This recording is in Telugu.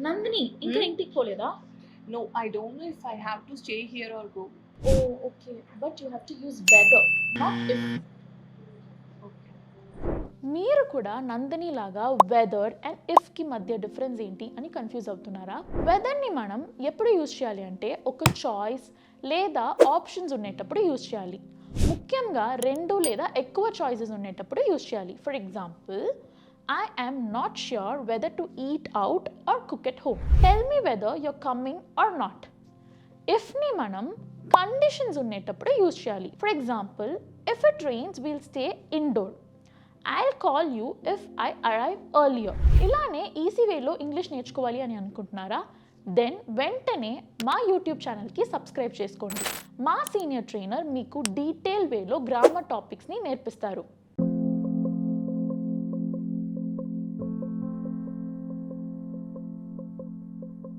నందిని ఇంకా Hmm? ఇంటికి పోలేదా? No, I don't know if I have to stay here or go. Oh, okay. But you have to use whether, not if. Okay. మీరు కూడా నందిని లాగా వెదర్ అండ్ ఇఫ్కి మధ్య డిఫరెన్స్ ఏంటి అని కన్ఫ్యూజ్ అవుతున్నారా? వెదర్ని మనం ఎప్పుడు యూజ్ చేయాలి అంటే ఒక చాయిస్ లేదా ఆప్షన్స్ ఉండేటప్పుడు యూజ్ చేయాలి. ముఖ్యంగా 2 లేదా ఎక్కువ చాయిసెస్ ఉండేటప్పుడు యూజ్ చేయాలి. For example, I am not sure whether to eat out or cook at home. Tell me whether you're coming or not. ఇఫ్ని మనం కండిషన్స్ ఉండేటప్పుడు యూజ్ చేయాలి. For example, if it rains will stay indoor. I'll call you if I arrive earlier. ఇలానే ఈజీ వేలో ఇంగ్లీష్ నేర్చుకోవాలి అని అనుకుంటున్నారా? దెన్ వెంటనే మా యూట్యూబ్ ఛానల్కి సబ్స్క్రైబ్ చేసుకోండి. మా సీనియర్ ట్రైనర్ మీకు డీటెయిల్ వేలో గ్రామర్ టాపిక్స్ని నేర్పిస్తారు.